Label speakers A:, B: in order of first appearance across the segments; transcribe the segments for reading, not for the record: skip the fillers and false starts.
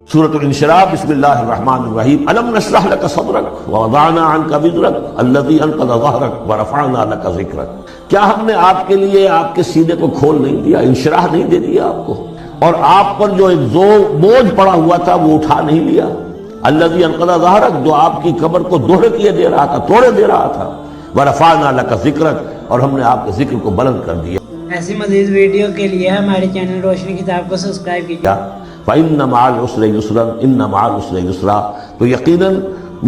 A: سورۃ الانشراح بسم اللہ الرحمن الرحیم الم نشرح لك صدرك ووضعنا عنك وزرك الذي انقض ظهرك ورفعنا لك ذکرك۔ کیا ہم نے آپ کے لیے آپ کے سینے کو کھول نہیں دیا، انشراح نہیں دے دیا آپ کو، اور آپ پر جو ایک بوجھ پڑا ہوا تھا وہ اٹھا نہیں لیا۔ الذي انقض ظهرك، جو آپ کی کمر کو دوہرے کیے دے رہا تھا، توڑے دے رہا تھا۔ ورفعنا لك ذکرك، اور ہم نے آپ کے ذکر کو بلند کر دیا۔
B: ایسی مزید ویڈیو کے لیے ہمارے چینل روشنی کتاب کو سبسکرائب کیجیے۔
A: فَإِنَّ مَعَ الْعُسْرِ يُسْرًا إِنَّ مَعَ الْعُسْرِ يُسْرًا، تو یقیناً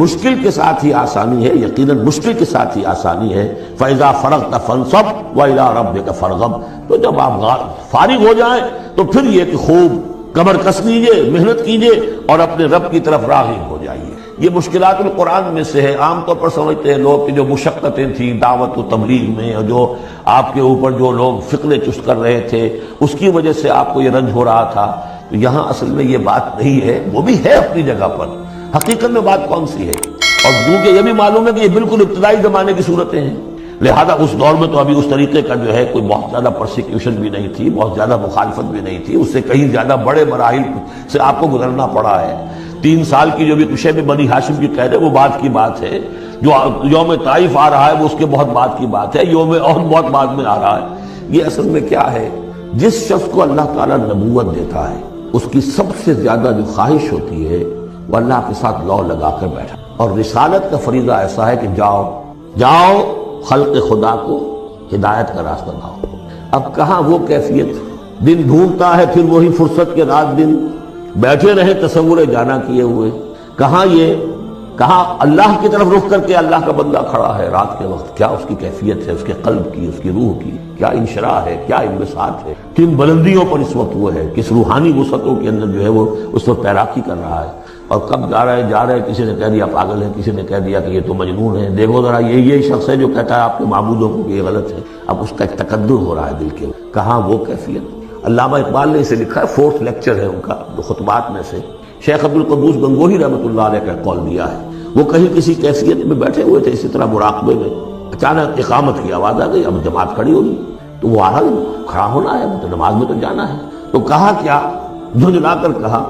A: مشکل کے ساتھ ہی آسانی ہے، یقیناً مشکل کے ساتھ ہی آسانی ہے۔ فَإِذَا فَرَغْتَ فَانصَبْ وَإِلَىٰ رَبِّكَ فَارْغَب، تو جب آپ فارغ ہو جائیں تو پھر یہ کہ خوب کمر کس لیجیے، محنت کیجیے اور اپنے رب کی طرف راغب ہو جائیے۔ یہ مشکلات القرآن میں سے ہے۔ عام طور پر سمجھتے ہیں لوگ کہ جو مشقتیں تھیں دعوت و تبلیغ میں، اور جو آپ کے اوپر جو لوگ فقرے چست کر رہے تھے اس کی وجہ سے آپ کو یہ رنج ہو رہا تھا، تو یہاں اصل میں یہ بات نہیں ہے، وہ بھی ہے اپنی جگہ پر۔ حقیقت میں بات کون سی ہے؟ اور کیونکہ یہ بھی معلوم ہے کہ یہ بالکل ابتدائی زمانے کی صورتیں ہیں، لہذا اس دور میں تو ابھی اس طریقے کا جو ہے کوئی بہت زیادہ پرسیکیوشن بھی نہیں تھی، بہت زیادہ مخالفت بھی نہیں تھی، اس سے کہیں زیادہ بڑے مراحل سے آپ کو گزرنا پڑا ہے۔ 3 سال کی جو بھی کشے میں بنی ہاشم کی قید ہے وہ بات کی بات ہے، جو یوم طائف آ رہا ہے وہ اس کے بہت بعد کی بات ہے، یوم احد بہت بعد میں آ رہا ہے۔ یہ اصل میں کیا ہے، جس شخص کو اللہ تعالیٰ نبوت دیتا ہے اس کی سب سے زیادہ جو خواہش ہوتی ہے وہ اللہ کے ساتھ لو لگا کر بیٹھا، اور رسالت کا فریضہ ایسا ہے کہ جاؤ خلق خدا کو ہدایت کا راستہ دکھاؤ۔ اب کہاں وہ کیفیت، دن ڈھونڈتا ہے پھر وہی فرصت کے رات دن بیٹھے رہے تصور جانا کیے ہوئے، کہاں اللہ کی طرف رخ کر کے اللہ کا بندہ کھڑا ہے رات کے وقت، کیا اس کی کیفیت ہے، اس کے قلب کی، اس کی روح کی، کیا انشراح ہے، کیا انبساط ہے، کن بلندیوں پر اس وقت وہ ہے، کس روحانی وسعتوں کے اندر جو ہے وہ اس وقت تیراکی کر رہا ہے، اور کب جا رہے کسی نے کہہ دیا پاگل ہے، کسی نے کہہ دیا کہ یہ تو مجنون ہے۔ دیکھو ذرا یہ شخص ہے جو کہتا ہے آپ کے معبودوں کو کہ یہ غلط ہے، اب اس کا ایک تقدر ہو رہا ہے دل کے، کہاں وہ کیفیت۔ علامہ اقبال نے اسے لکھا ہے، 4th لیکچر ہے ان کا جو خطبات میں سے، شیخ عبد القدوس گنگوہی رحمۃ اللہ علیہ کا قول دیا ہے۔ وہ کہیں کسی کیفیت میں بیٹھے ہوئے تھے اسی طرح مراقبے میں، اچانک اقامت کی آواز آ گئی، اب جماعت کھڑی ہوگی، تو وہ آ رہا کھڑا ہونا ہے، تو نماز میں تو جانا ہے، تو کہا کیا، جھنجھلا کر کہا،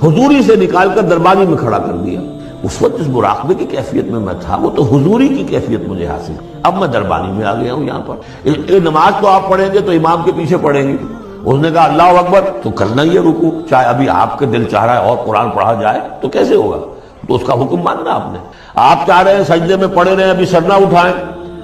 A: حضوری سے نکال کر دربانی میں کھڑا کر دیا۔ اس وقت جس مراقبے کی کیفیت میں تھا وہ تو حضوری کی کیفیت مجھے حاصل، اب میں دربانی میں آ گیا ہوں یہاں پر۔ نماز تو آپ پڑھیں گے تو امام کے پیچھے پڑھیں گے، اس نے کہا اللہ اکبر تو کرنا ہی ہے رکوع، چاہے ابھی آپ کے دل چاہ رہا ہے اور قرآن پڑھا جائے تو کیسے ہوگا، تو اس کا حکم ماننا آپ نے۔ آپ چاہ رہے ہیں سجدے میں پڑے رہے ابھی سر نہ اٹھائیں،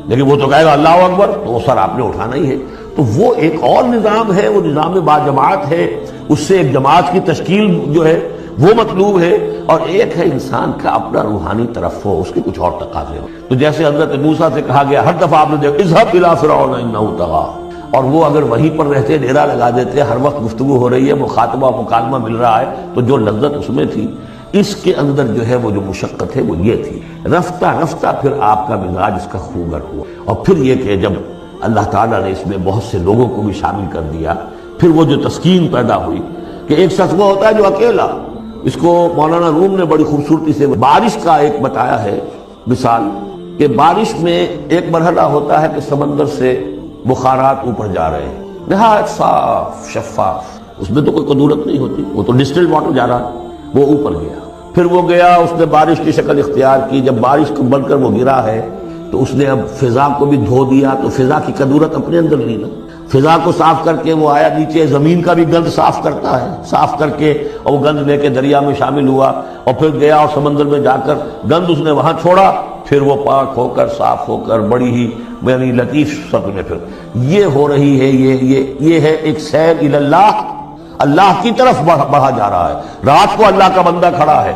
A: لیکن وہ تو کہے گا اللہ اکبر، تو وہ سر آپ نے اٹھانا ہی ہے۔ تو وہ ایک اور نظام ہے، وہ نظام باجماعت ہے، اس سے ایک جماعت کی تشکیل جو ہے وہ مطلوب ہے، اور ایک ہے انسان کا اپنا روحانی طرف ہو، اس کے کچھ اور تقاضے ہو۔ تو جیسے حضرت موسیٰ سے کہا گیا، ہر دفعہ آپ نے دیکھا اذهب الى فرعون انه طغى، اور وہ اگر وہیں پر رہتے ڈیرا لگا دیتے، ہر وقت گفتگو ہو رہی ہے، مخاطبہ مکالمہ مل رہا ہے، تو جو لذت اس میں تھی، اس کے اندر جو ہے وہ جو مشقت ہے وہ یہ تھی۔ رفتہ رفتہ پھر آپ کا مزاج اس کا خوگر ہوا، اور پھر یہ کہ جب اللہ تعالیٰ نے اس میں بہت سے لوگوں کو بھی شامل کر دیا، پھر وہ جو تسکین پیدا ہوئی کہ ایک شخص وہ ہوتا ہے جو اکیلا، اس کو مولانا روم نے بڑی خوبصورتی سے بارش کا ایک بتایا ہے مثال، کہ بارش میں ایک مرحلہ ہوتا ہے کہ سمندر سے بخارات اوپر جا رہے ہیں، نہایت صاف شفاف، اس میں تو کوئی قدورت نہیں ہوتی، وہ تو ڈسٹلڈ واٹر جا رہا ہے، وہ اوپر گیا، پھر وہ گیا، اس نے بارش کی شکل اختیار کی، جب بارش کو بن کر وہ گرا ہے تو اس نے اب فضا کو بھی دھو دیا، تو فضا کی قدورت اپنے اندر لی نا، فضا کو صاف کر کے وہ آیا نیچے، زمین کا بھی گند صاف کرتا ہے، صاف کر کے اور وہ گند لے کے دریا میں شامل ہوا، اور پھر گیا اور سمندر میں جا کر گند اس نے وہاں چھوڑا، پھر وہ پاک ہو کر صاف ہو کر بڑی ہی یعنی لطیف شکل میں پھر یہ ہو رہی ہے، یہ ہے ایک سیر الی اللہ، اللہ کی طرف بڑھا جا رہا ہے، رات کو اللہ کا بندہ کھڑا ہے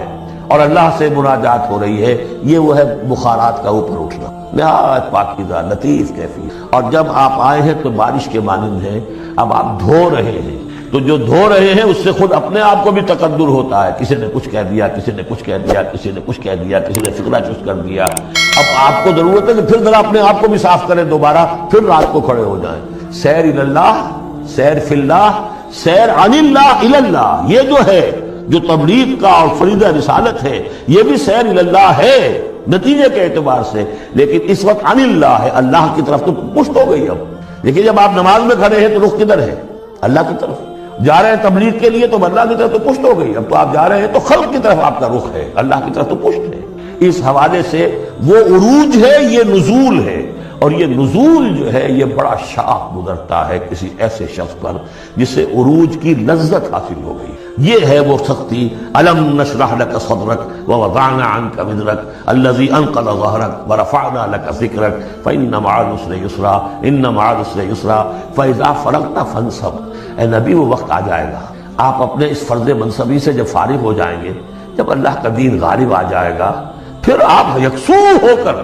A: اور اللہ سے مناجات ہو رہی ہے، یہ وہ ہے بخارات کا اوپر اٹھنا، نہایت پاکیزہ لطیف کیفیت۔ اور جب آپ آئے ہیں تو بارش کے مانند ہے، اب آپ دھو رہے ہیں، تو جو دھو رہے ہیں اس سے خود اپنے آپ کو بھی تقدر ہوتا ہے، کسی نے کچھ کہہ دیا، کسی نے کچھ کہہ دیا، کسی نے کچھ کہہ دیا، کسی نے فکرہ چست کر دیا، اب آپ کو ضرورت ہے کہ پھر ذرا اپنے آپ کو بھی صاف کریں دوبارہ، پھر رات کو کھڑے ہو جائیں۔ سیر الی اللہ، سیر فی اللہ، سیر عن اللہ الی اللہ، یہ جو ہے جو تبلیغ کا اور فریضہ رسالت ہے، یہ بھی سیر الی اللہ ہے نتیجے کے اعتبار سے، لیکن اس وقت عن اللہ ہے، اللہ کی طرف تو پشت ہو گئی اب۔ لیکن جب آپ نماز میں کھڑے ہیں تو رخ کدھر ہے؟ اللہ کی طرف، جا رہے ہیں تبلیغ کے لیے تو اللہ کی طرف تو پشت ہو گئی، اب تو آپ جا رہے ہیں تو خلق کی طرف آپ کا رخ ہے، اللہ کی طرف تو پشت ہے۔ اس حوالے سے وہ عروج ہے، یہ نزول ہے، اور یہ نزول جو ہے یہ بڑا شاق گزرتا ہے کسی ایسے شخص پر جسے عروج کی لذت حاصل ہو گئی۔ یہ ہے وہ سختی، الم نشرح لک صدرک ووضعنا عنک وزرک الذی انقض ظہرک ورفعنا لک ذکرک فإن مع العسر یسرا ان مع العسر یسرا فإذا فرغت فانصب۔ اے نبی وہ وقت آ جائے گا، آپ اپنے اس فرض منصبی سے جب فارغ ہو جائیں گے، جب اللہ کا دین غالب آ جائے گا، پھر آپ یکسو ہو کر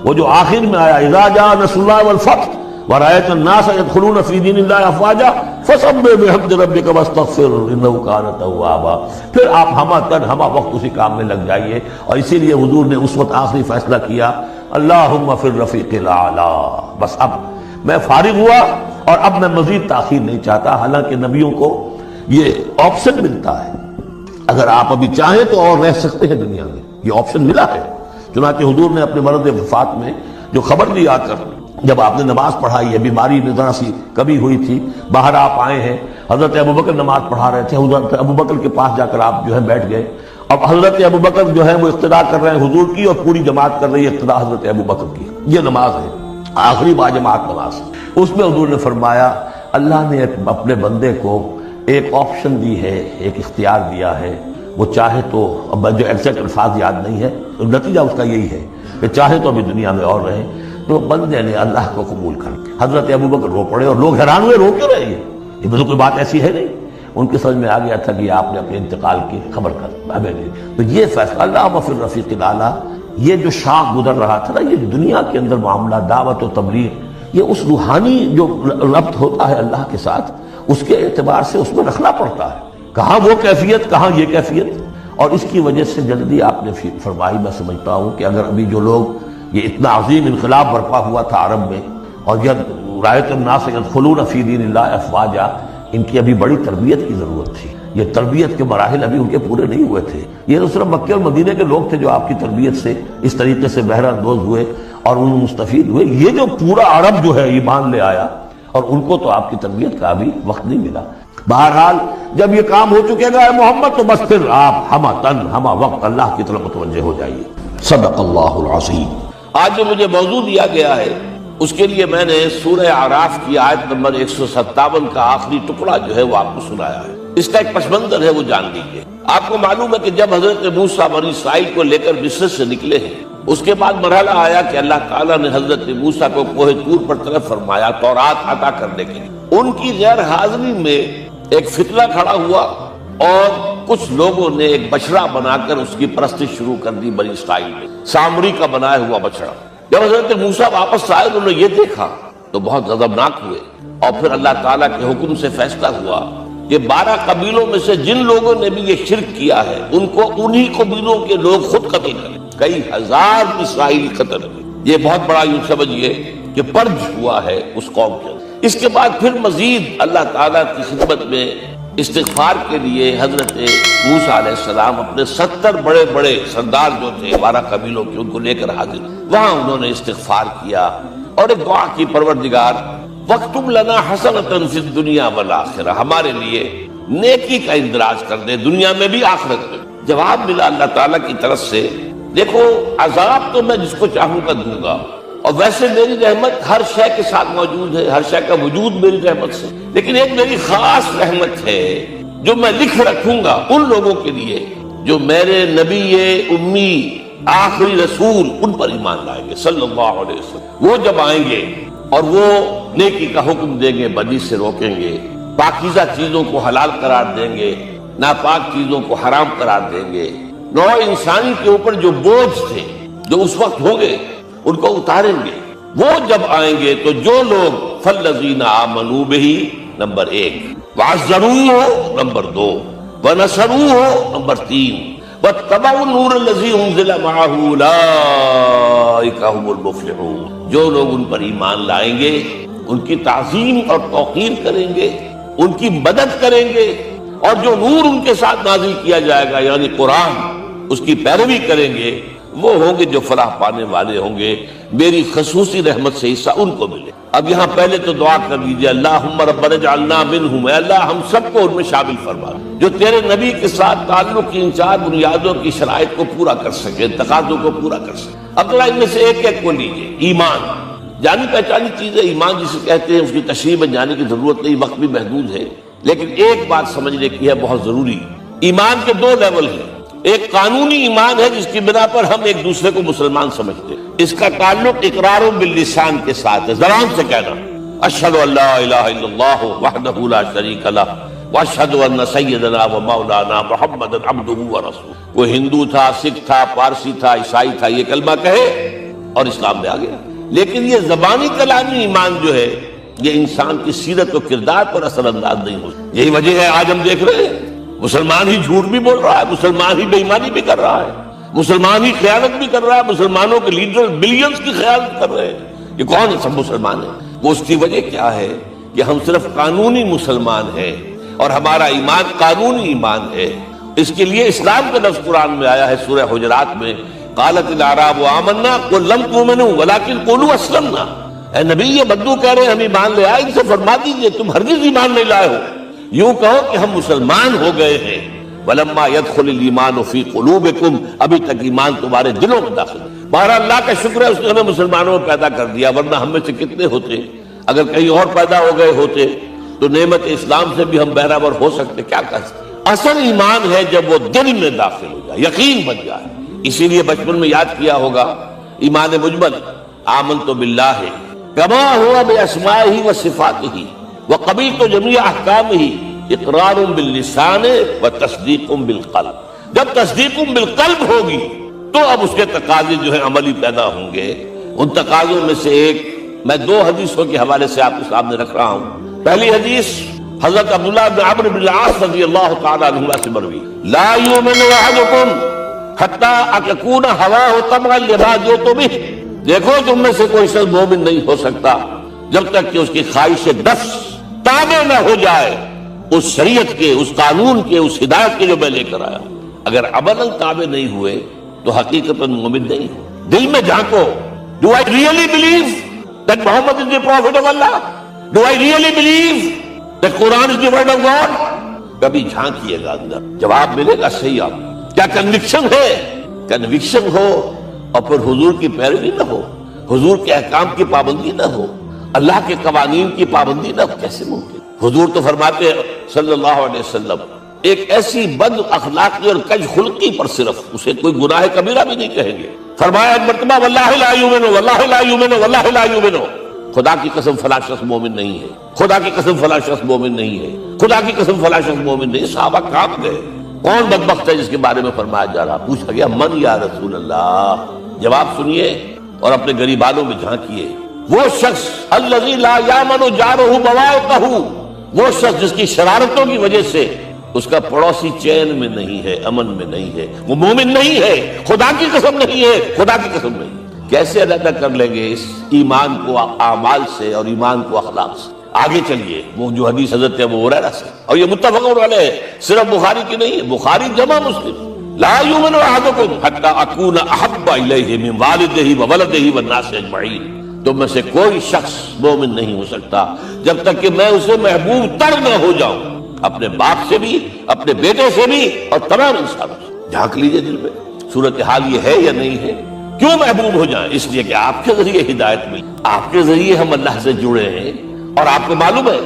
A: وہ جو آخر میں آیا اذا جاء نصر اللہ والفتح ورأيت الناس يدخلون في دين الله افواجا فسبح بحمد ربك واستغفر انه كان توابا، پھر آپ ہمہ وقت اسی کام میں لگ جائیے۔ اور اسی لیے حضور نے اس وقت آخری فیصلہ کیا، اللہم فی الرفیق الاعلی، بس اب میں فارغ ہوا اور اب میں مزید تاخیر نہیں چاہتا۔ حالانکہ نبیوں کو یہ آپشن ملتا ہے، اگر آپ ابھی چاہیں تو اور رہ سکتے ہیں دنیا میں، یہ آپشن ملا ہے۔ چنانچہ حضور نے اپنے مرض وفات میں جو خبر لی آ کر، جب آپ نے نماز پڑھائی ہے، بیماری میں ذرا سی کمی ہوئی تھی، باہر آپ آئے ہیں، حضرت ابوبکر نماز پڑھا رہے تھے، حضرت ابوبکر کے پاس جا کر آپ جو ہے بیٹھ گئے۔ اب حضرت ابوبکر جو ہے وہ اقتدا کر رہے ہیں حضور کی، اور پوری جماعت کر رہی ہے اقتدا حضرت ابوبکر کی۔ یہ نماز ہے، آخری باجماعت نماز۔ اس میں حضور نے فرمایا اللہ نے اپنے بندے کو ایک آپشن دی ہے، ایک اختیار دیا ہے، وہ چاہے تو، اب جو ایگزیکٹ الفاظ یاد نہیں ہے، نتیجہ اس کا یہی ہے کہ چاہے تو ابھی دنیا میں اور رہے، تو بندے نے اللہ کو قبول کر۔ حضرت ابوبکر رو پڑے اور لوگ حیران ہوئے، رو کیوں رہے ہیں، یہ تو کوئی بات ایسی ہے نہیں۔ ان کی سمجھ میں آ گیا تھا کہ آپ نے اپنے انتقال کی خبر کر ہمیں دی۔ تو یہ فیصلہ اللہم فی الرفیق الاعلی، یہ جو شاخ گزر رہا تھا نا، یہ دنیا کے اندر معاملہ دعوت و تبلیغ، یہ اس روحانی جو ربط ہوتا ہے اللہ کے ساتھ، اس کے اعتبار سے اس میں رکھنا پڑتا ہے، کہاں وہ کیفیت کہاں یہ کیفیت۔ اور اس کی وجہ سے جلدی آپ نے فرمائی، میں سمجھتا ہوں کہ اگر ابھی جو لوگ، یہ اتنا عظیم انقلاب برپا ہوا تھا عرب میں، اور جب رأیت الناس يدخلون فی دین اللہ افواجا، ان کی ابھی بڑی تربیت کی ضرورت تھی۔ یہ تربیت کے مراحل ابھی ان کے پورے نہیں ہوئے تھے۔ یہ تو صرف مکے اور مدینے کے لوگ تھے جو آپ کی تربیت سے اس طریقے سے بہرہ اندوز ہوئے اور ان مستفید ہوئے۔ یہ جو پورا عرب جو ہے ایمان لے آیا، اور ان کو تو آپ کی تربیت کا ابھی وقت نہیں ملا۔ بہرحال جب یہ کام ہو چکے گا اے محمد، تو بس پھر آپ ہمہ تن ہمہ وقت اللہ کی طرف متوجہ ہو جائیے۔ صدق اللہ العظیم۔ آج جو مجھے موضوع دیا گیا ہے، اس کے لیے میں نے سورہ اعراف کی آیت نمبر 157 کا آخری ٹکڑا جو ہے وہ آپ کو سنایا ہے۔ اس کا ایک پس منظر ہے، وہ جان لیجیے۔ آپ کو معلوم ہے کہ جب حضرت موسیٰ بنی اسرائیل کو لے کر مصر سے نکلے ہیں، اس کے بعد مرحلہ آیا کہ اللہ تعالیٰ نے حضرت موسیٰ کو کوہ طور پر طرف فرمایا تورات عطا کرنے کے لیے۔ ان کی غیر حاضری میں ایک فتنہ کھڑا ہوا، اور کچھ لوگوں نے ایک بچڑا بنا کر اس کی پرستش شروع کر دی بنی اسرائیل میں، سامری کا بنایا ہوا بچڑا۔ جب حضرت موسیٰ واپس آئے، انہوں نے یہ دیکھا تو بہت غضبناک ہوئے، اور پھر اللہ تعالیٰ کے حکم سے فیصلہ ہوا کہ 12 قبیلوں میں سے جن لوگوں نے بھی یہ شرک کیا ہے، ان کو انہی قبیلوں کے لوگ خود قتل کریں۔ کئی ہزار اسرائیلی قتل ہوئے۔ یہ بہت بڑا یوں سمجھیے کہ پرج ہوا ہے اس قوم کے۔ اس کے بعد پھر مزید اللہ تعالیٰ کی خدمت میں استغفار کے لیے حضرت موسیٰ علیہ السلام اپنے 70 بڑے بڑے سردار جو تھے 12 قبیلوں کے، ان کو لے کر حاضر، وہاں انہوں نے استغفار کیا اور ایک دعا کی، پروردگار وَاكْتُبْ لَنَا حَسَنَةً فِي الدُّنْيَا وَالْآخِرَةِ، ہمارے لیے نیکی کا اندراج کر دے، دنیا میں بھی آخرت میں۔ جواب ملا اللہ تعالیٰ کی طرف سے، دیکھو عذاب تو میں جس کو چاہوں گا دوں گا، اور ویسے میری رحمت ہر شے کے ساتھ موجود ہے، ہر شے کا وجود میری رحمت سے، لیکن ایک میری خاص رحمت ہے جو میں لکھ رکھوں گا ان لوگوں کے لیے جو میرے نبی امی آخری رسول ان پر ایمان لائیں گے صلی اللہ علیہ وسلم۔ وہ جب آئیں گے اور وہ نیکی کا حکم دیں گے، بدی سے روکیں گے، پاکیزہ چیزوں کو حلال قرار دیں گے، ناپاک چیزوں کو حرام قرار دیں گے، نوع انسانی کے اوپر جو بوجھ تھے جو اس وقت ہوں گے ان کو اتاریں گے۔ وہ جب آئیں گے تو جو لوگ فالذین آمنوا بہ نمبر 1، وعزروہ نمبر 2، ونصروہ نمبر 3، واتبعوا النور الذی انزل معہ اولئک هم المفلحون، جو لوگ ان پر ایمان لائیں گے، ان کی تعظیم اور توقیر کریں گے، ان کی مدد کریں گے، اور جو نور ان کے ساتھ نازل کیا جائے گا یعنی قرآن، اس کی پیروی کریں گے، وہ ہوں گے جو فلاح پانے والے ہوں گے، میری خصوصی رحمت سے حصہ ان کو ملے۔ اب یہاں پہلے تو دعا کر لیجیے، اللہم ربنا اجعلنا منہم، اے اللہ ہم سب کو ان میں شامل فرما جو تیرے نبی کے ساتھ تعلق کی ان چار بنیادوں کی شرائط کو پورا کر سکے، تقاضوں کو پورا کر سکے۔ اب ذرا ان میں سے ایک ایک کو لیجیے۔ ایمان جانی پہچانی چیز ہے، ایمان جسے کہتے ہیں، اس کی تشریح میں جانے کی ضرورت نہیں، وقت بھی محدود ہے، لیکن ایک بات سمجھنے کی ہے بہت ضروری۔ ایمان کے دو لیول ہیں، ایک قانونی ایمان ہے جس کی بنا پر ہم ایک دوسرے کو مسلمان سمجھتے ہیں، اس کا تعلق اقرار باللسان کے ساتھ ہے، زبان سے کہنا اشہد ان لا الہ الا اللہ وحدہ لا شریک لہ واشہد ان سیدنا و مولانا محمد عبدہ ورسولہ۔ وہ ہندو تھا، سکھ تھا، پارسی تھا، عیسائی تھا، یہ کلمہ کہے اور اسلام میں آ گیا۔ لیکن یہ زبانی کلامی ایمان جو ہے یہ انسان کی سیرت و کردار پر اثر انداز نہیں ہو۔ یہی وجہ ہے آج ہم دیکھ رہے ہیں مسلمان ہی جھوٹ بھی بول رہا ہے، مسلمان ہی بے ایمانی بھی کر رہا ہے، مسلمان ہی خیانت بھی کر رہا ہے، مسلمانوں کے لیڈر بلینز کی خیانت کر رہے ہیں۔ یہ کون سب مسلمان ہیں؟ وہ اس کی وجہ کیا ہے کہ ہم صرف قانونی مسلمان ہیں اور ہمارا ایمان قانونی ایمان ہے۔ اس کے لیے اسلام کا لفظ قرآن میں آیا ہے سورہ حجرات میں، قالت الاعراب آمنا قل لم تؤمنوا ولکن قولوا اسلمنا۔ اے نبی یہ بدو کہہ رہے ہیں ہم ایمان لے آئے، ان سے فرما دیجئے تم ہرگز ایمان نہیں لائے ہو، یوں کہو کہ ہم مسلمان ہو گئے ہیں۔ ولما يدخل الايمان في قلوبكم، ابھی تک ایمان تمہارے دلوں میں داخل ہے۔ بہرحال اللہ کا شکر ہے اس نے ہمیں مسلمانوں میں پیدا کر دیا، ورنہ ہم میں سے کتنے ہوتے اگر کہیں اور پیدا ہو گئے ہوتے تو نعمت اسلام سے بھی ہم بہرہور ہو سکتے، کیا کہہ سکتے۔ اصل ایمان ہے جب وہ دل میں داخل ہو جائے، یقین بن جائے۔ اسی لیے بچپن میں یاد کیا ہوگا ایمان مجمل، آمنت باللہ کما ہوا باسمائہ وصفاتہ وقبلت جمیع احکامہ اقرار باللسان وتصدیق بالقلب۔ جب تصدیق بالقلب ہوگی تو اب اس کے تقاضے جو ہیں عملی پیدا ہوں گے۔ ان تقاضوں میں سے ایک میں دو حدیثوں کے حوالے سے آپ کے سامنے رکھ رہا ہوں۔ پہلی حدیث حضرت عبداللہ بن عمرو بن العاص رضی اللہ تعالی عنہما سے مروی، لا یؤمن احدکم حتی اکون ہواہ طبعا لما جئت بہ۔ دیکھو تم میں سے کوئی شخص مومن نہیں ہو سکتا جب تک کہ اس کی خواہش نفس تابع نہ ہو جائے اس شریعت کے، اس قانون کے، اس ہدایت کے جو میں لے کر آیا۔ اگر عملاً تابع نہیں ہوئے تو حقیقتاً مومن نہیں ہو۔ دل میں جھانکو، Do I really believe that Muhammad is the prophet of Allah? Do I really believe that Quran is the word of God? کبھی جھانکیے گا اندر، جواب ملے گا صحیح آپ۔ کیا کنوکشن ہے؟ کنوکشن ہو اور پھر حضور کی پیروی نہ ہو، حضور کے احکام کی پابندی نہ ہو، اللہ کے قوانین کی پابندی نہ ہو، کیسے ممکن؟ حضور تو فرماتے ہیں صلی اللہ علیہ وسلم ایک ایسی بد اخلاقی اور کج خلقی پر صرف اسے کوئی گناہ کبیرہ بھی نہیں کہیں گے۔ فرمایا ایک مرتبہ واللہ لا یؤمن، واللہ لا یؤمن، واللہ لا یؤمن، خدا کی قسم فلاں شخص مومن نہیں ہے، خدا کی قسم فلاں شخص مومن نہیں ہے، خدا کی قسم فلاں شخص مومن نہیں۔ صحابہ کانپ گئے، کون بدبخت ہے جس کے بارے میں فرمایا جا رہا؟ پوچھا گیا من یا رسول اللہ؟ جواب سنیے اور اپنے غریبانوں میں جھانکیے، وہ شخص الذی لا یامن جارہ بوائقہ، وہ شخص جس کی شرارتوں کی وجہ سے اس کا پڑوسی چین میں نہیں ہے، امن میں نہیں ہے، وہ مومن نہیں ہے، خدا کی قسم نہیں ہے، خدا کی قسم نہیں۔ کیسے علیحدہ کر لیں گے اس ایمان کو اعمال سے اور ایمان کو اخلاق سے؟ آگے چلیے، وہ جو حدیث حضرت ابو ہریرہ سے، اور یہ متفق علیہ صرف بخاری کی نہیں ہے، بخاری جمع مسلم، لا یؤمن احدکم حتی اکون احب الیہ من والدہ وولدہ والناس اجمعین۔ تم میں سے کوئی شخص مومن نہیں ہو سکتا جب تک کہ میں اسے محبوب تر نہ ہو جاؤں، اپنے باپ سے بھی، اپنے بیٹے سے بھی، اور تمام انسانوں سے۔ جھانک لیجئے دل میں صورتحال یہ ہے یا نہیں ہے۔ کیوں محبوب ہو جائیں؟ اس لیے کہ آپ کے ذریعے ہدایت ملی، آپ کے ذریعے ہم اللہ سے جڑے ہیں، اور آپ کو معلوم ہے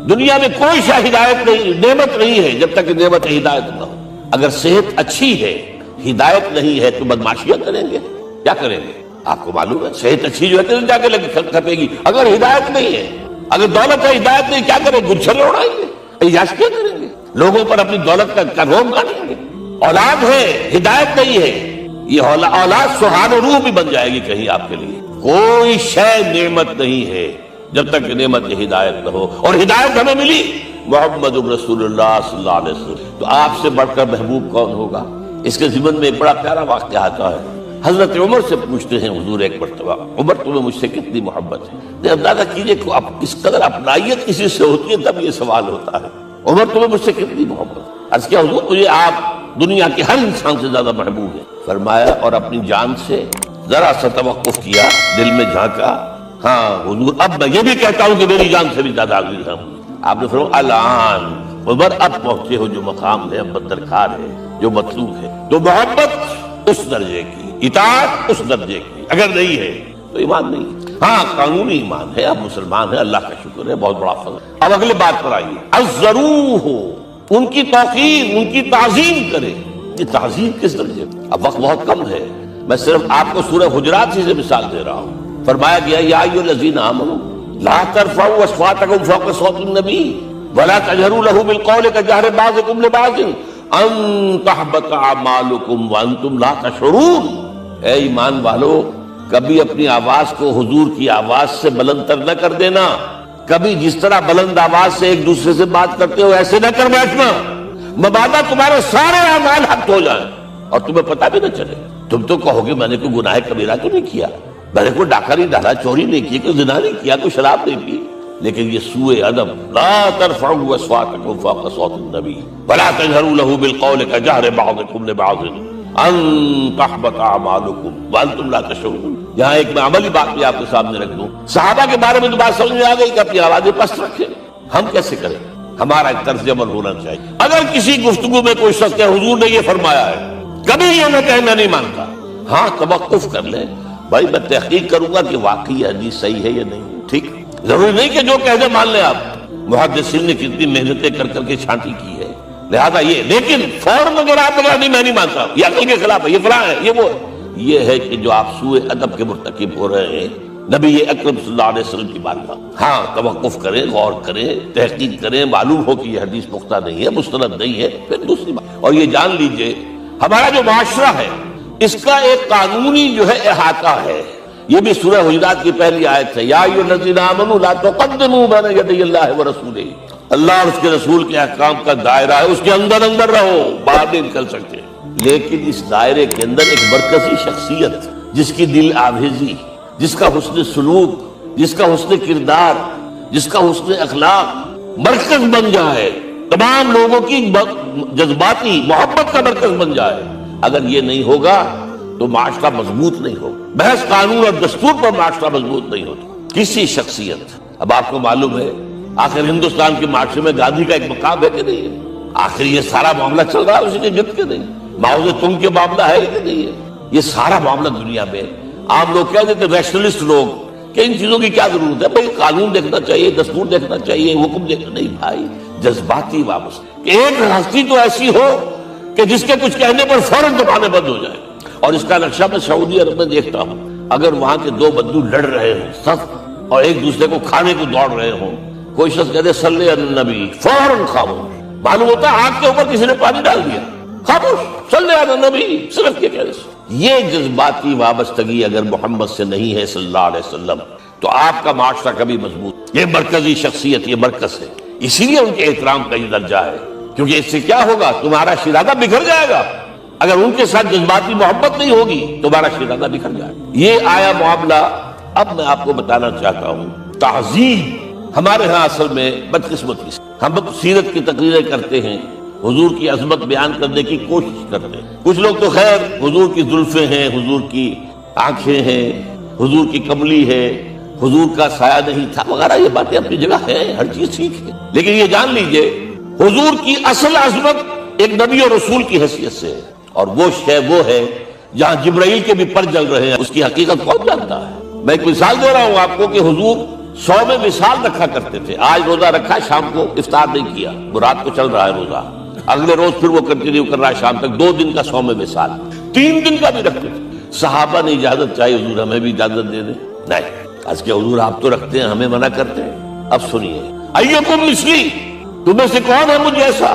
A: دنیا میں کوئی شاہ ہدایت نہیں، نعمت نہیں ہے جب تک کہ نعمت ہدایت نہ ہو۔ اگر صحت اچھی ہے، ہدایت نہیں ہے تو بدماشیاں کریں گے، کیا کریں گے؟ آپ کو معلوم ہے صحت اچھی جو ہے کہ جا کے کھپے گی، اگر ہدایت نہیں ہے، اگر دولت ہے ہدایت نہیں، کیا کریں؟ گلچھن اڑائیں گے، عیاش کیا کریں گے، لوگوں پر اپنی دولت کا روم گاڑیں گے۔ اولاد ہے، ہدایت نہیں ہے، یہ اولاد سہان و روح بھی بن جائے گی کہیں آپ کے لیے۔ کوئی شے نعمت نہیں ہے جب تک کہ نعمت ہدایت نہ ہو، اور ہدایت ہمیں ملی محمد رسول اللہ صلی اللہ علیہ وسلم۔ تو آپ سے بڑھ کر محبوب کون ہوگا؟ اس کے ضمن میں ایک بڑا پیارا واقعہ آتا ہے۔ حضرت عمر سے پوچھتے ہیں حضور ایک مرتبہ، عمر تمہیں مجھ سے کتنی محبت ہے؟ اندازہ کیجئے کہ اس قدر اپنائیت کسی سے ہوتی ہے تب یہ سوال ہوتا ہے، عمر تمہیں مجھ سے کتنی محبت؟ عرض کیا حضور مجھے آپ دنیا کے ہر انسان سے زیادہ محبوب ہے. فرمایا اور اپنی جان سے ذرا سا توقف کیا، دل میں جھانکا، ہاں حضور اب میں یہ بھی کہتا ہوں کہ میری جان سے بھی زیادہ عزیز ہم. آپ نے فرمایا الان عمر اب پہنچے ہو جو مقام ہے، اب درکار ہے، جو مطلوب ہے. تو محبت اس درجے کی، اطاعت اس درجے کی، اگر نہیں ہے تو ایمان نہیں. ہاں قانونی ایمان ہے، اب مسلمان ہے، اللہ کا شکر ہے، بہت بڑا فضل. اب اگلے بات پر آئیے، الضروح ان کی توقیر، ان کی تعظیم کرے. یہ تعظیم کس درجے؟ اب وقت بہت کم ہے، میں صرف آپ کو سورہ حجرات سے مثال دے رہا ہوں. فرمایا گیا یا ایھا الذین آمنوا لا ترفعوا اصواتکم فوق صوت النبی ولا تجهروا له بالقول كجهر بعضكم لبعض ان تحبط اعمالکم وانتم لا تشعرون. اے ایمان والو، کبھی اپنی آواز کو حضور کی آواز سے بلند تر نہ کر دینا. کبھی جس طرح بلند آواز سے ایک دوسرے سے بات کرتے ہو ایسے نہ کر بیٹھنا، مبادا تمہارے سارے اعمال حق ہو جائیں اور تمہیں پتہ بھی نہ چلے. تم تو کہو گے میں نے کوئی گناہ کبیرہ تو نہیں کیا، میں نے کوئی ڈاکہ نہیں ڈالا، چوری نہیں کی، کوئی زنا نہیں کیا، کوئی شراب نہیں پی. لیکن یہ سوء ادب، لا ترفعوا اصواتکم فوق صوت النبی ولا تجهروا له بالقول كجهر بعضكم لبعض ان تحبط اعمالکم وانتم لا تشعرون. یہاں ایک میں عملی بات بھی آپ کے سامنے رکھ دوں. صحابہ کے بارے میں تو بات سمجھ میں آ گئی کہ اپنی آوازیں پست رکھیں. ہم کیسے کریں؟ ہمارا ایک طرز عمل ہونا چاہیے. اگر کسی گفتگو میں کوئی شخص کہ حضور نے یہ فرمایا ہے، کبھی یہ نہ کہے میں نہیں مانتا. ہاں توقف کر لیں، بھائی میں تحقیق کروں گا کہ واقعی حدیث صحیح ہے یا نہیں. ٹھیک، ضروری نہیں کہ جو کہہ دے مان لیں. آپ محدثین نے کتنی محنتیں کر کر کے چھانٹی کی ہے، لہذا یہ. لیکن فوراً اگر آپ نہیں میں نہیں مانتا، یہ عقل کے خلاف ہے، یہ فلاں ہے، یہ وہ. یہ ہے کہ جو آپ سوء ادب کے مرتکب ہو رہے ہیں نبی اکرم صلی اللہ علیہ وسلم کی بات کا. ہاں توقف کریں، غور کریں، تحقیق کریں، معلوم ہو کہ یہ حدیث پختہ نہیں ہے، مستند نہیں ہے، پھر دوسری بات. اور یہ جان لیجئے ہمارا جو معاشرہ ہے اس کا ایک قانونی جو ہے احاطہ ہے. یہ بھی سورہ حجرات کی پہلی آیت ہے، یا ایھا الذین آمنوا لا تقدموا بین یدی اللہ ورسولہ. اللہ اور اس کے رسول کے احکام کا دائرہ ہے، اس کے اندر اندر رہو، باہر نہیں نکل سکتے. لیکن اس دائرے کے اندر ایک مرکزی شخصیت جس کی دل آویزی، جس کا حسن سلوک، جس کا حسن کردار، جس کا حسن اخلاق مرکز بن جائے، تمام لوگوں کی جذباتی محبت کا مرکز بن جائے. اگر یہ نہیں ہوگا تو معاشرہ مضبوط نہیں ہوگا. بحث قانون اور دستور پر معاشرہ مضبوط نہیں ہوتا. کسی شخصیت، اب آپ کو معلوم ہے آخر ہندوستان کے معاشرے میں گاندھی کا ایک مقام ہے کہ نہیں ہے؟ آخر یہ سارا معاملہ چل رہا ہے اسی کے جد کے نہیں؟ ماؤ سے تم کے معاملہ ہے کہ نہیں ہے؟ یہ سارا معاملہ دنیا میں عام لوگ کہہ دیتے، ریشنلسٹ لوگ، کہ ان چیزوں کی کیا ضرورت ہے؟ بھائی قانون دیکھنا چاہیے، دستور دیکھنا چاہیے، حکم دیکھنا. نہیں بھائی، جذباتی وابستہ کہ ایک ہستی تو ایسی ہو کہ جس کے کچھ کہنے پر فوراً دبانے بند ہو جائے. اور اس کا نقشہ میں سعودی عرب میں دیکھتا ہوں، اگر وہاں کے دو بدو لڑ رہے ہوں صف اور ایک دوسرے کو کھانے کو دوڑ رہے ہوں، کوئی شخص کہتے صلی علی النبی، فوراً خاموش. معلوم ہوتا ہے آنکھ کے اوپر کسی نے پانی ڈال دیا، خاموش، صلی علی النبی، صرف یہ کہنے سے. یہ جذباتی وابستگی اگر محمد سے نہیں ہے صلی اللہ علیہ وسلم تو آپ کا معاشرہ کبھی مضبوط. یہ مرکزی شخصیت، یہ مرکز ہے، اسی لیے ان کے احترام کا یہ درجہ ہے. کیونکہ اس سے کیا ہوگا؟ تمہارا شیرازہ بکھر جائے گا. اگر ان کے ساتھ جذباتی محبت نہیں ہوگی تمہارا شیرازہ بکھر جائے گا. یہ آیا معاملہ. اب میں آپ کو بتانا چاہتا ہوں تعظیم. ہمارے ہاں اصل میں بدقسمتی سے ہم سیرت کی تقریریں کرتے ہیں، حضور کی عظمت بیان کرنے کی کوشش کرتے ہیں. کچھ لوگ تو خیر حضور کی زلفیں ہیں، حضور کی آنکھیں ہیں، حضور کی کملی ہے، حضور کا سایہ نہیں تھا وغیرہ. یہ باتیں اپنی جگہ ہیں، ہر چیز ٹھیک ہے. لیکن یہ جان لیجئے حضور کی اصل عظمت ایک نبی اور رسول کی حیثیت سے ہے. اور وہ شے وہ ہے جہاں جبرائیل کے بھی پر جل رہے ہیں، اس کی حقیقت کون جانتا ہے؟ میں ایک مثال دے رہا ہوں آپ کو کہ حضور 100 میں مثال رکھا کرتے تھے. آج روزہ رکھا، شام کو افطار نہیں کیا، وہ رات کو چل رہا ہے روزہ، اگلے روز پھر وہ کنٹینیو کر رہا ہے شام تک. 2 دن کا 100 میں مثال، 3 دن کا بھی رکھتے تھے. صحابہ نے اجازت چاہیے حضور ہمیں بھی اجازت دے دیں. نہیں، آج کے حضور آپ تو رکھتے ہیں، ہمیں منع کرتے ہیں. اب سنیے، ایکم مثلی، تمہیں سے کون ہے مجھ جیسا؟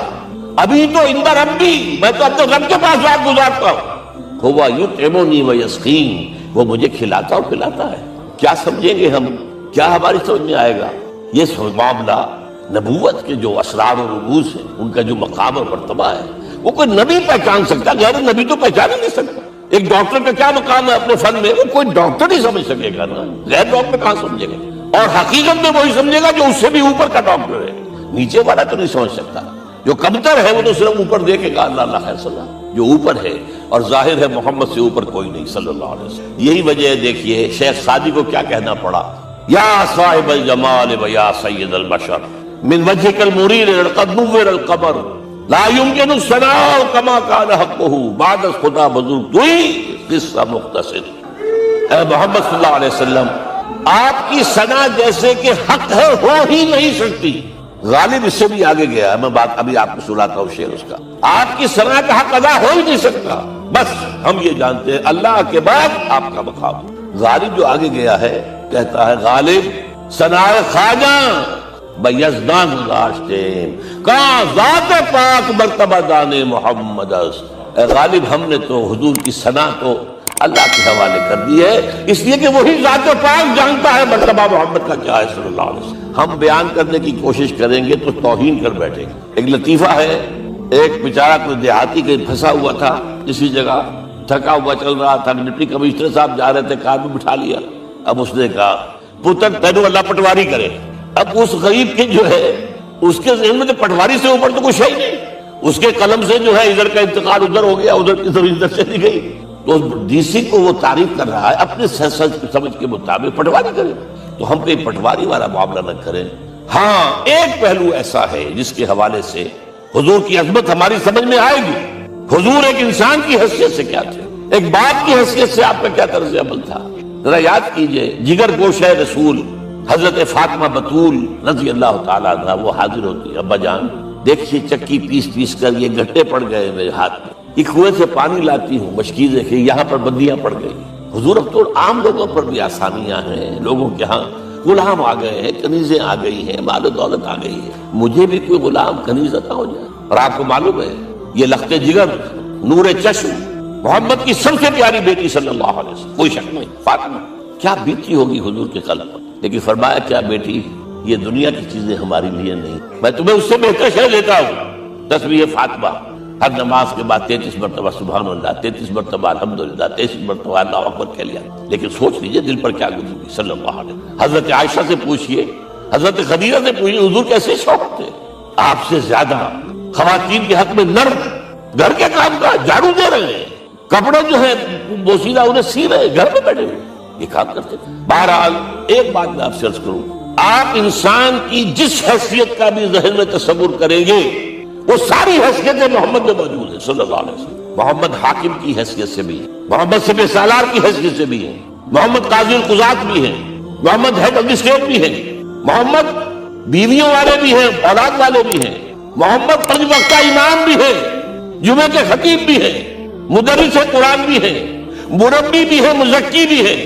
A: ابھی تو اندر ربی، میں تو اپنے رب کے پاس رات گزارتا ہوں. ہوا یطعمنی ویسقین، وہ مجھے کھلاتا اور پلاتا ہے. کیا سمجھیں گے ہم؟ کیا ہماری سمجھ میں آئے گا؟ یہ معاملہ نبوت کے جو اسرار اور رموز ہیں، ان کا جو مقام اور مرتبہ ہے، وہ کوئی نبی پہچان سکتا، غیر نبی تو پہچان ہی نہیں سکتا. ایک ڈاکٹر کا کیا مقام ہے اپنے فن میں، وہ کوئی ڈاکٹر نہیں سمجھ سکے گا نا، غیر ڈاکٹر کہاں سمجھے گا؟ اور حقیقت میں وہی سمجھے گا جو اس سے بھی اوپر کا ڈاکٹر ہے، نیچے والا تو نہیں سمجھ سکتا. جو کمتر ہے وہ تو صرف اوپر دیکھے گا اللہ اللہ خیر صلی اللہ، جو اوپر ہے اور ظاہر ہے محمد سے اوپر کوئی نہیں صلی اللہ علیہ وسلم۔ یہی وجہ ہے، دیکھیے شیخ سعدی کو کیا کہنا پڑا، یا صاحب الجمال و یا سید البشر من وجهك المرير قد نور القمر لا يمكن الثناء كما كان حقه بعد خدا بزرگ توئی قصہ مختصر۔ اے محمد صلی اللہ علیہ وسلم، آپ کی ثنا جیسے کہ حق ہے ہو ہی نہیں سکتی۔ غالب اس سے بھی آگے گیا ہے، میں بات ابھی آپ کو سناتا ہوں شعر اس کا۔ آپ کی ثنا کا حق ادا ہو ہی نہیں سکتا، بس ہم یہ جانتے ہیں اللہ کے بعد آپ کا مقام۔ غالب جو آگے گیا ہے کہتا ہے، غالب ثنا خواجہ بیزدان گزاشتے کہاں ذات پاک مرتبہ دان محمد است۔ اے غالب ہم نے تو حضور کی ثنا تو اللہ کے حوالے کر دی ہے، اس لیے کہ وہی ذات پاک جانتا ہے مرتبہ محمد کا کیا ہے صلی اللہ علیہ وسلم۔ ہم بیان کرنے کی کوشش کریں گے تو توہین کر بیٹھیں گے۔ ایک لطیفہ ہے، ایک بیچارہ کوئی دیہاتی کے پھنسا ہوا تھا کسی جگہ، تھکا ہوا چل رہا تھا، ڈپٹی کمشنر صاحب جا رہے تھے، کار میں بٹھا لیا۔ اب اس نے کہا پتر تینوں اللہ پٹواری کرے۔ اب اس غریب کے جو ہے اس کے ذہن میں تو پٹواری سے اوپر تو کچھ ہے ہی نہیں، اس کے قلم سے جو ہے ادھر کا انتقال ادھر ہو گیا، ادھر کی زمین ادھر چلی گئی، تو ڈی سی کو وہ تعریف کر رہا ہے اپنے سمجھ کے مطابق پٹواری کرے، تو ہم کوئی پٹواری والا معاملہ نہ کریں۔ ہاں ایک پہلو ایسا ہے جس کے حوالے سے حضور کی عظمت ہماری سمجھ میں آئے گی۔ حضور ایک انسان کی حیثیت سے کیا تھے، ایک باپ کی حیثیت سے آپ کا کیا طرز عمل تھا، ذرا یاد کیجئے۔ جگر گوشہ رسول حضرت فاطمہ بطول رضی اللہ تعالیٰ عنہ وہ حاضر ہوتی، ابا جان دیکھیے چکی پیس پیس کر یہ گھٹے پڑ گئے میرے ہاتھ میں، یہ کنویں سے پانی لاتی ہوں، مشکیزیں کہ یہاں پر بندیاں پڑ گئی۔ حضور اب تو عام لوگوں پر بھی آسانیاں ہیں، لوگوں کے ہاں غلام آ گئے ہیں، کنیزیں آ گئی ہیں، مال و دولت آ گئی ہے، مجھے بھی کوئی غلام کنیز عطا ہو جائے۔ اور آپ کو معلوم ہے یہ لخت جگر نور چشم محمد کی سب سے پیاری بیٹی صلی اللہ علیہ وسلم، کوئی شک نہیں، فاطمہ کیا بیتی ہوگی حضور کے قلب پر۔ لیکن فرمایا کیا بیٹی یہ دنیا کی چیزیں ہمارے لیے نہیں، میں تمہیں اس سے بہتر شے دیتا ہوں، تسبیح فاطمہ ہر نماز کے بعد 33 مرتبہ سبحان اللہ، 33 مرتبہ الحمدللہ، 33 مرتبہ اللہ اکبر کہہ لیا۔ لیکن سوچ لیجئے دل پر کیا گزری صلی اللہ علیہ وسلم۔ حضرت عائشہ سے پوچھئے، حضرت خدیجہ سے پوچھئے، حضور کیسے شوق تھے آپ سے زیادہ خواتین کے حق میں نرم، گھر کے کام کا جھاڑو دے رہے ہیں، کپڑے جو ہے بوسیدہ انہیں سی رہے، گھر میں بیٹھے ہوئے یہ کام کرتے تھے۔ بہرحال ایک بات میں آپ سے عرض کروں، آپ انسان کی جس حیثیت کا بھی ذہن میں تصور کریں گے وہ ساری حیثیتیں محمد میں موجود ہیں صلی اللہ علیہ وسلم۔ محمد حاکم کی حیثیت سے بھی ہے، محمد سپہ سالار کی حیثیت سے بھی ہے، محمد قاضی القضات بھی ہیں، محمد ہیڈ آف دی اسٹیٹ بھی ہیں، محمد بیویوں والے بھی ہیں، اولاد والے بھی ہیں، محمد 5 وقتہ امام بھی ہیں، جمعہ کے خطیب بھی ہیں، مدرس قرآن بھی ہیں، مربی بھی ہیں، مزکی بھی ہیں،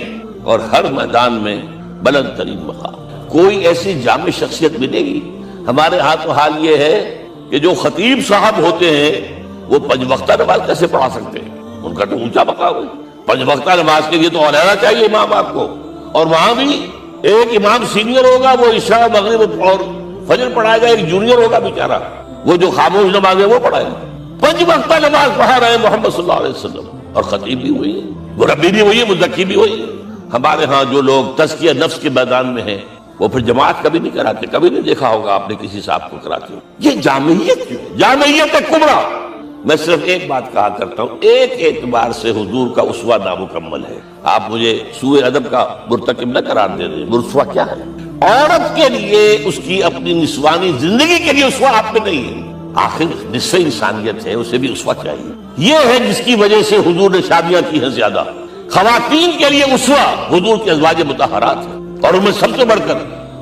A: اور ہر میدان میں بلند ترین مقام۔ کوئی ایسی جامع شخصیت ملے گی؟ ہمارے ہاں تو حال یہ ہے کہ جو خطیب صاحب ہوتے ہیں وہ 5 وقتہ نماز کیسے پڑھا سکتے ہیں، ان کا تو اونچا مقام ہے۔ 5 وقتہ نماز کے لیے تو علیحدہ چاہیے امام آپ کو، اور وہاں بھی ایک امام سینئر ہوگا وہ عشاء مغرب اور فجر پڑھائے گا، ایک جونیئر ہوگا بیچارہ وہ جو خاموش نماز ہے وہ پڑھائے گا۔ 5 وقتہ نماز پڑھا رہے ہیں محمد صلی اللہ علیہ وسلم، اور خطیب بھی ہوئی ہے، مربی بھی ہوئی ہے، مزکی بھی ہوئی ہے۔ ہمارے ہاں جو لوگ تزکیہ نفس کے میدان میں ہیں وہ پھر جماعت کبھی نہیں کراتے، کبھی نہیں دیکھا ہوگا آپ نے کسی صاحب کو کراتے ہو۔ یہ جامعیت کیوں؟ جامعیت کبریٰ۔ میں صرف ایک بات کہا کرتا ہوں، ایک اعتبار سے حضور کا اسوہ نامکمل ہے۔ آپ مجھے سوء ادب کا مرتکب نہ قرار دے دیں، اسوہ کیا ہے؟ عورت کے لیے اس کی اپنی نسوانی زندگی کے لیے اسوہ آپ میں نہیں ہے، آخر نصف انسانیت ہے، اسے بھی اسوہ چاہیے۔ یہ ہے جس کی وجہ سے حضور نے شادیاں کی ہیں زیادہ۔ خواتین کے لیے اسوہ حضور کے ازواج مطہرات ہیں، اور ان میں سب سے بڑھ کر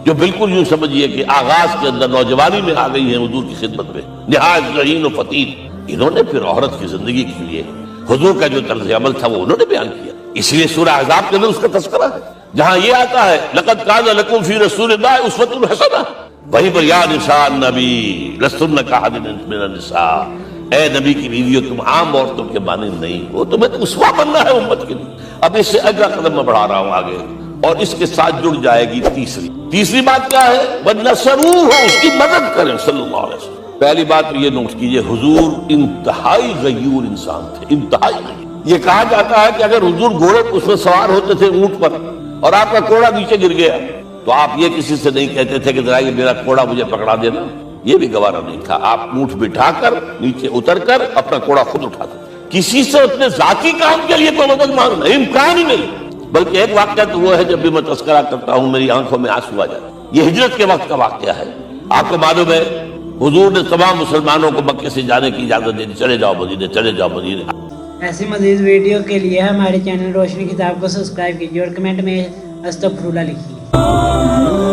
A: جو بالکل یوں سمجھیے کہ آغاز کے اندر نوجوانی میں آ گئی ہیں حضور کی خدمت میں، نہایت ذہین و فتید، انہوں نے پھر عورت کی زندگی کے لیے حضور کا جو طرز عمل تھا وہ انہوں نے بیان کیا۔ اس لیے سورہ احزاب کے اندر اس کا تذکرہ ہے، جہاں یہ آتا ہے لقد کان لکم فی رسول اللہ اسوۃ حسنہ، وہیں پر یا نساء النبی لستن کاحد من النساء، اے نبی کی بیویوں تم عام عورتوں کے مانند نہیں ہو، تمہیں تو اسوہ بننا ہے امت کے لیے۔ اب اس سے اگلا قدم میں بڑھا رہا ہوں آگے، اور اس کے ساتھ جڑ جائے گی تیسری بات کیا ہے؟ وَنَصَرُوهُ، اس کی مدد کریں صلی اللہ علیہ وسلم۔ پہلی بات تو یہ نوٹ کیجئے، حضور انتہائی غیور انسان تھے، انتہائی غیور۔ یہ کہا جاتا ہے کہ اگر حضور گھوڑے اس میں سوار ہوتے تھے اونٹ پر اور آپ کا کوڑا نیچے گر گیا تو آپ یہ کسی سے نہیں کہتے تھے کہ ذرا یہ میرا کوڑا مجھے پکڑا دینا، یہ بھی گوارا نہیں تھا. آپ اونٹ بٹھا کر نیچے اتر کر اپنا کوڑا خود اٹھا دیں. کسی سے اپنے ذاتی کام کے لیے کوئی مدد مانگنا امکان ہی نہیں. بلکہ ایک واقعہ تو وہ ہے جب بھی میں تذکرہ کرتا ہوں میری آنکھوں میں آنسو آ جاتے ہیں. یہ ہجرت کے وقت کا واقعہ ہے. آپ کو معلوم ہے حضور نے تمام مسلمانوں کو مکے سے جانے کی اجازت دے دی, چلے جاؤ مدینے, چلے جاؤ مدینے.
B: ایسی مزید ویڈیو کے لیے ہمارے چینل روشنی کتاب کو سبسکرائب کیجیے اور کمنٹ میں استغفر اللہ لکھیے.